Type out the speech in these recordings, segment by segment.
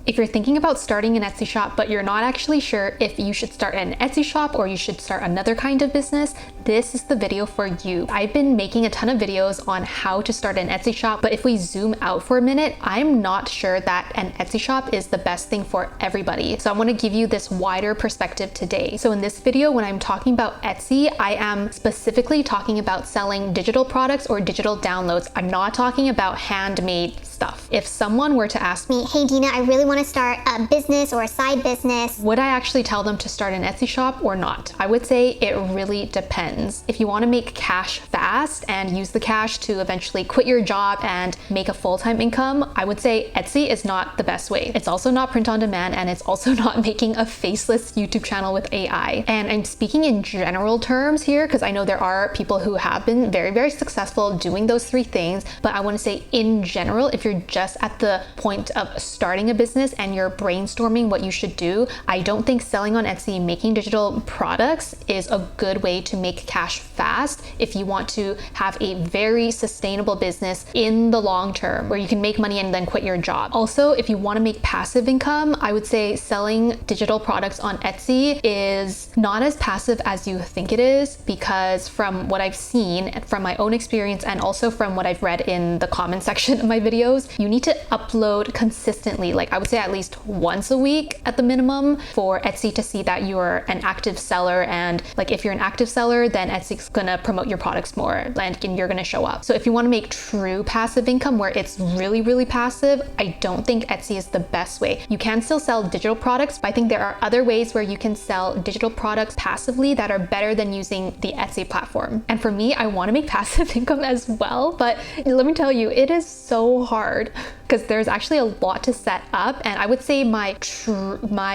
If you're thinking about starting an Etsy shop, but you're not actually sure if you should start an Etsy shop or you should start another kind of business, this is the video for you. I've been making a ton of videos on how to start an Etsy shop, but if we zoom out for a minute, I'm not sure that an Etsy shop is the best thing for everybody. So I want to give you this wider perspective today. So in this video, when I'm talking about Etsy, I am specifically talking about selling digital products or digital downloads. I'm not talking about handmade stuff. If someone were to ask me, hey Dina, I really want to start a business or a side business, would I actually tell them to start an Etsy shop or not? I would say it really depends. If you want to make cash fast and use the cash to eventually quit your job and make a full-time income, I would say Etsy is not the best way. It's also not print on demand, and it's also not making a faceless YouTube channel with AI. And I'm speaking in general terms here because I know there are people who have been very, very successful doing those three things, but I want to say in general, if you're just at the point of starting a business and you're brainstorming what you should do, I don't think selling on Etsy, making digital products is a good way to make cash fast if you want to have a very sustainable business in the long term where you can make money and then quit your job. Also, if you want to make passive income, I would say selling digital products on Etsy is not as passive as you think it is, because from what I've seen and from my own experience and also from what I've read in the comment section of my videos, you need to upload consistently, like I would say at least once a week at the minimum, for Etsy to see that you're an active seller. And like if you're an active seller, then Etsy's gonna promote your products more and you're gonna show up. So if you want to make true passive income where it's really, really passive, I don't think Etsy is the best way. You can still sell digital products, but I think there are other ways where you can sell digital products passively that are better than using the Etsy platform. And for me, I want to make passive income as well, but let me tell you, it is so hard because there's actually a lot to set up. And I would say my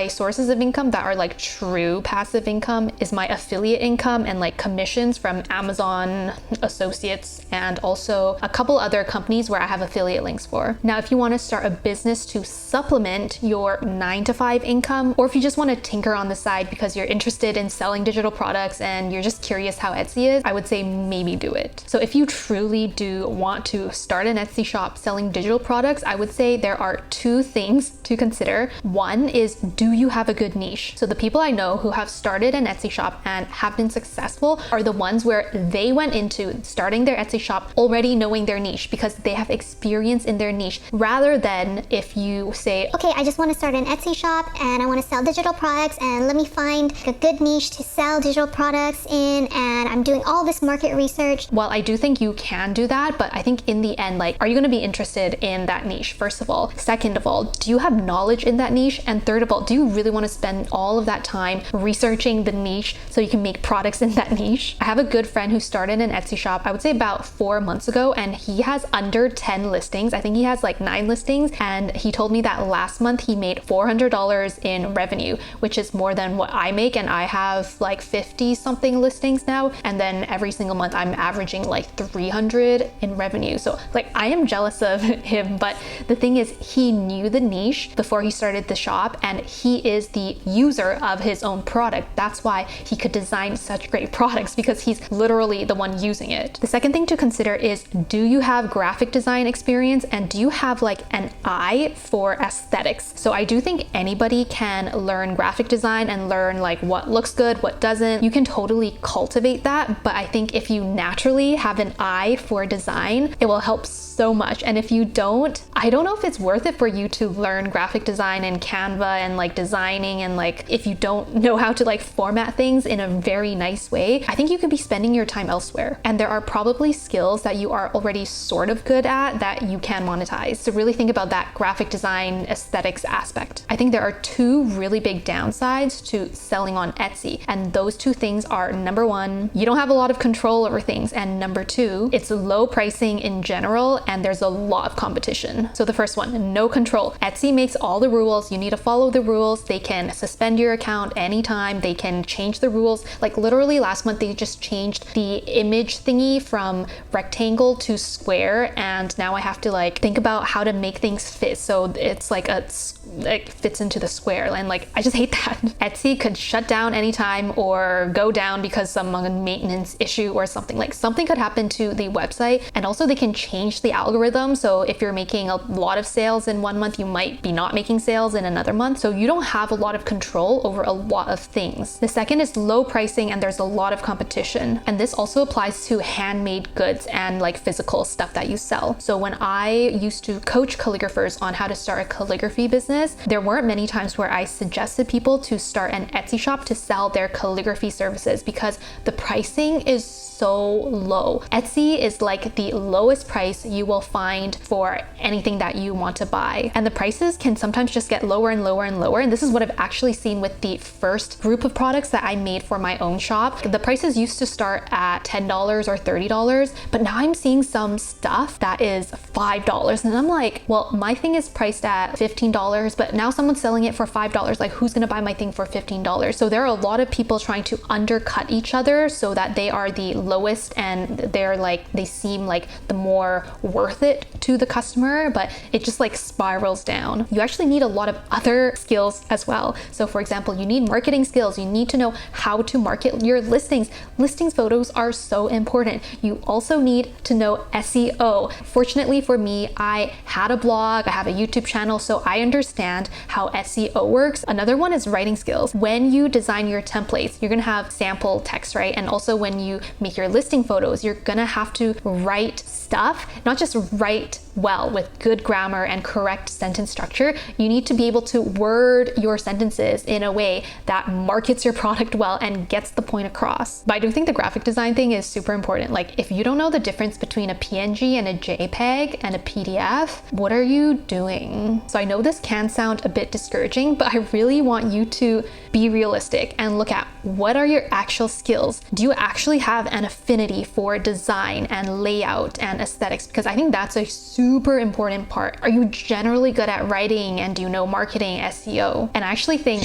sources of income that are like true passive income is my affiliate income and like commissions from Amazon associates and also a couple other companies where I have affiliate links for. Now, if you want to start a business to supplement your 9-to-5 income, or if you just want to tinker on the side because you're interested in selling digital products and you're just curious how Etsy is, I would say maybe do it. So if you truly do want to start an Etsy shop selling digital products, I would say there are two things to consider. One is, do you have a good niche? So the people I know who have started an Etsy shop and have been successful are the ones where they went into starting their Etsy shop already knowing their niche because they have experience in their niche, rather than if you say, okay, I just want to start an Etsy shop and I want to sell digital products, and let me find a good niche to sell digital products in, and I'm doing all this market research. Well, I do think you can do that, but I think in the end, like, are you going to be interested in that niche, first of all? Second of all, do you have knowledge in that niche? And third of all, do you really want to spend all of that time researching the niche so you can make products in that niche? I have a good friend who started an Etsy shop, I would say about 4 months ago, and he has under 10 listings. I think he has like 9 listings, and he told me that last month he made $400 in revenue, which is more than what I make, and I have like 50 something listings now, and then every single month I'm averaging like 300 in revenue. So like, I am jealous of him, but the thing is, he knew the niche before he started the shop, and he is the user of his own product. That's why he could design such great products, because he's literally the one using it. The second thing to consider is, do you have graphic design experience, and do you have like an eye for aesthetics? So I do think anybody can learn graphic design and learn like what looks good, what doesn't. You can totally cultivate that, but I think if you naturally have an eye for design, it will help so much. And if you don't, I don't know if it's worth it for you to learn graphic design and Canva and like designing, and like if you don't know how to like format things in a very nice way, I think you could be spending your time elsewhere. And there are probably skills that you are already sort of good at that you can monetize. So really think about that graphic design aesthetics aspect. I think there are two really big downsides to selling on Etsy, and those two things are, number one, you don't have a lot of control over things, and number two, it's low pricing in general and there's a lot of competition. So the first one, no control. Etsy makes all the rules. You need to follow the rules. They can suspend your account anytime. They can change the rules. Like literally last month, they just changed the image thingy from rectangle to square, and now I have to like think about how to make things fit so it's like it fits into the square, and like I just hate that. Etsy could shut down anytime or go down because some maintenance issue or something. Like something could happen to the website, and also they can change the algorithm. So if you're making a lot of sales in one month, you might be not making sales in another month. So you don't have a lot of control over a lot of things. The second is low pricing and there's a lot of competition. And this also applies to handmade goods and like physical stuff that you sell. So when I used to coach calligraphers on how to start a calligraphy business, there weren't many times where I suggested people to start an Etsy shop to sell their calligraphy services because the pricing is so low. Etsy is like the lowest price you will find for anything that you want to buy. And the prices can sometimes just get lower and lower and lower. And this is what I've actually seen with the first group of products that I made for my own shop. The prices used to start at $10 or $30, but now I'm seeing some stuff that is $5. And I'm like, well, my thing is priced at $15, but now someone's selling it for $5. Like, who's gonna buy my thing for $15? So there are a lot of people trying to undercut each other so that they are the lowest and they seem like the more worth it to the customer, but it just like spirals down. You actually need a lot of other skills as well. So for example, you need marketing skills. You need to know how to market your listings. Listings photos are so important. You also need to know SEO. Fortunately for me, I had a blog, I have a YouTube channel, so I understand how SEO works. Another one is writing skills. When you design your templates, you're gonna have sample text, right? And also when you make your listing photos, you're gonna have to write stuff, not just write well with good grammar and correct sentence structure. You need to be able to word your sentences in a way that markets your product well and gets the point across. But I do think the graphic design thing is super important. Like, if you don't know the difference between a PNG and a JPEG and a PDF, what are you doing? So I know this can sound a bit discouraging, but I really want you to be realistic and look at what are your actual skills. Do you actually have an affinity for design and layout and aesthetics? Because I think that's a super important part. Are you generally good at writing and do you know marketing, SEO? And I actually think,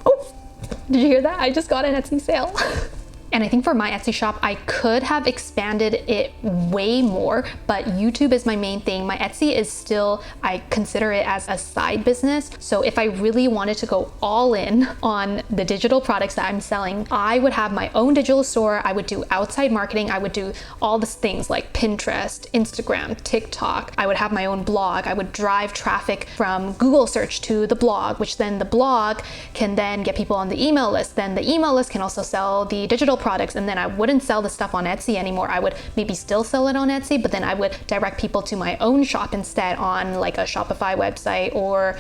oh, did you hear that? I just got an Etsy sale. And I think for my Etsy shop, I could have expanded it way more, but YouTube is my main thing. My Etsy is still, I consider it as a side business. So if I really wanted to go all in on the digital products that I'm selling, I would have my own digital store. I would do outside marketing. I would do all these things like Pinterest, Instagram, TikTok. I would have my own blog. I would drive traffic from Google search to the blog, which then the blog can then get people on the email list. Then the email list can also sell the digital products, and then I wouldn't sell the stuff on Etsy anymore. I would maybe still sell it on Etsy, but then I would direct people to my own shop instead on like a Shopify website, or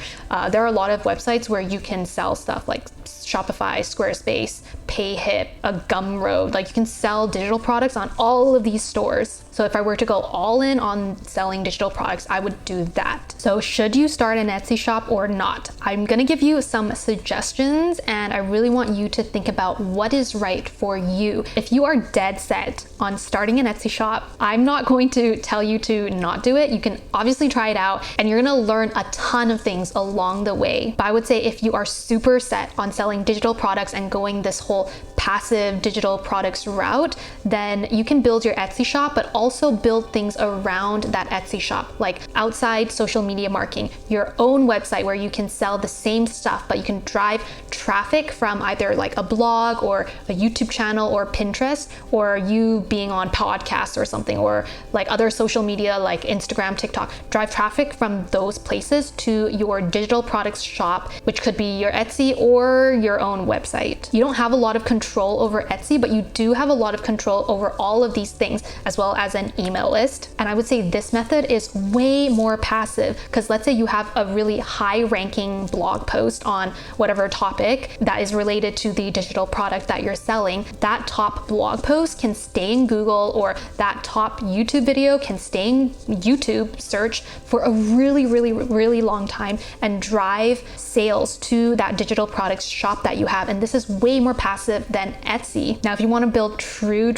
there are a lot of websites where you can sell stuff like Shopify, Squarespace, Payhip, a Gumroad. Like, you can sell digital products on all of these stores. So if I were to go all in on selling digital products, I would do that. So should you start an Etsy shop or not? I'm gonna give you some suggestions, and I really want you to think about what is right for you. If you are dead set on starting an Etsy shop, I'm not going to tell you to not do it. You can obviously try it out, and you're gonna learn a ton of things along the way. But I would say if you are super set on selling digital products and going this whole passive digital products route, then you can build your Etsy shop, but also build things around that Etsy shop, like outside social media marketing, your own website where you can sell the same stuff, but you can drive traffic from either like a blog or a YouTube channel or Pinterest, or you being on podcasts or something, or like other social media like Instagram, TikTok. Drive traffic from those places to your digital products shop, which could be your Etsy or your own website. You don't have a lot of control over Etsy, but you do have a lot of control over all of these things, as well as an email list. And I would say this method is way more passive, because let's say you have a really high ranking blog post on whatever topic that is related to the digital product that you're selling. That top blog post can stay in Google, or that top YouTube video can stay in YouTube search for a really long time and drive sales to that digital products shop that you have. And this is way more passive than Etsy. Now, if you want to build true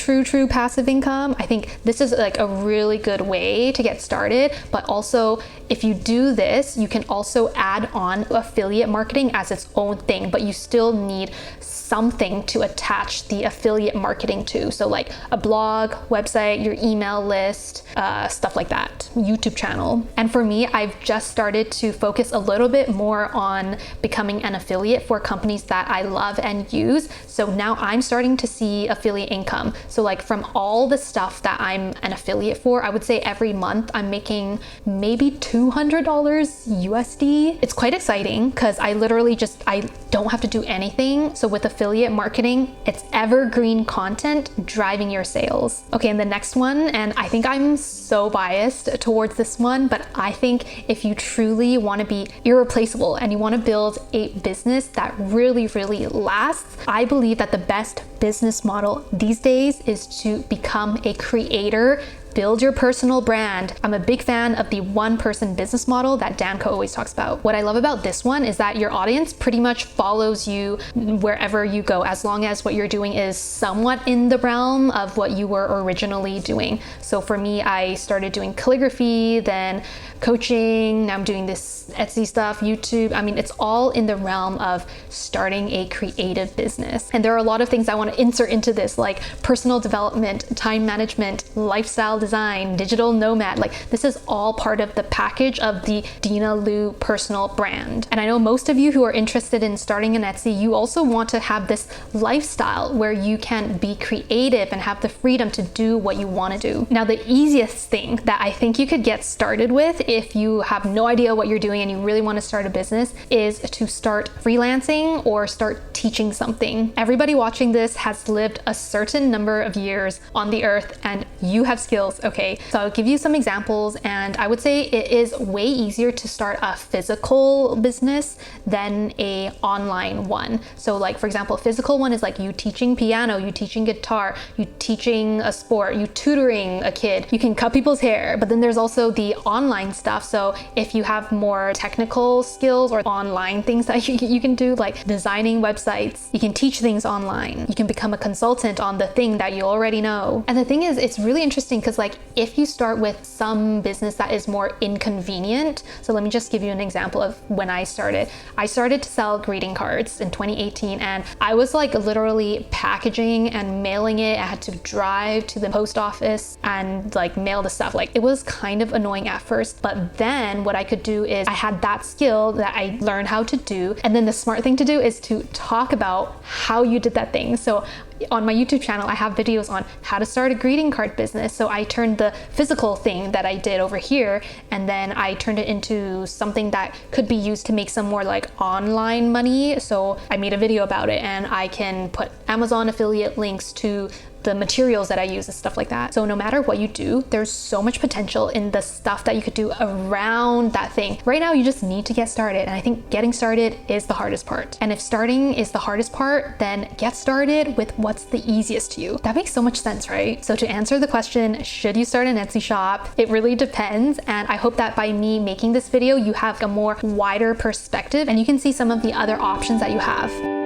passive income, I think this is like a really good way to get started. But also, if you do this, you can also add on affiliate marketing as its own thing, but you still need something to attach the affiliate marketing to. So like a blog, website, your email list, stuff like that, YouTube channel. And for me, I've just started to focus a little bit more on becoming an affiliate for companies that I love and use. So now I'm starting to see affiliate income. So like from all the stuff that I'm an affiliate for, I would say every month I'm making maybe $200 USD. It's quite exciting because I don't have to do anything. So with affiliate marketing, it's evergreen content driving your sales. Okay, and the next one, and I think I'm so biased towards this one, but I think if you truly want to be irreplaceable and you want to build a business that really, really lasts, I believe that the best business model these days is to become a creator. Build your personal brand. I'm a big fan of the one-person business model that Dan Koe always talks about. What I love about this one is that your audience pretty much follows you wherever you go, as long as what you're doing is somewhat in the realm of what you were originally doing. So for me, I started doing calligraphy, then coaching, now I'm doing this Etsy stuff, YouTube. I mean, it's all in the realm of starting a creative business. And there are a lot of things I want to insert into this, like personal development, time management, lifestyle design, digital nomad. Like this is all part of the package of the Dina Liu personal brand. And I know most of you who are interested in starting an Etsy, you also want to have this lifestyle where you can be creative and have the freedom to do what you want to do. Now, the easiest thing that I think you could get started with if you have no idea what you're doing and you really want to start a business is to start freelancing or start teaching something. Everybody watching this has lived a certain number of years on the earth and you have skills, okay? So I'll give you some examples, and I would say it is way easier to start a physical business than a online one. So like, for example, a physical one is like you teaching piano, you teaching guitar, you teaching a sport, you tutoring a kid, you can cut people's hair, but then there's also the online stuff. So if you have more technical skills or online things that you can do, like designing websites, you can teach things online, you can become a consultant on the thing that you already know. And the thing is, it's really interesting because like if you start with some business that is more inconvenient, so let me just give you an example of when I started. I started to sell greeting cards in 2018, and I was like literally packaging and mailing it. I had to drive to the post office and like mail the stuff. Like it was kind of annoying at first, but then what I could do is I had that skill that I learned how to do, and then the smart thing to do is to talk about how you did that thing. So on my YouTube channel, I have videos on how to start a greeting card business. So I turned the physical thing that I did over here, and then I turned it into something that could be used to make some more like online money. So I made a video about it, and I can put Amazon affiliate links to the materials that I use and stuff like that. So no matter what you do, there's so much potential in the stuff that you could do around that thing. Right now, you just need to get started. And I think getting started is the hardest part. And if starting is the hardest part, then get started with what's the easiest to you. That makes so much sense, right? So to answer the question, should you start an Etsy shop? It really depends. And I hope that by me making this video, you have a more wider perspective and you can see some of the other options that you have.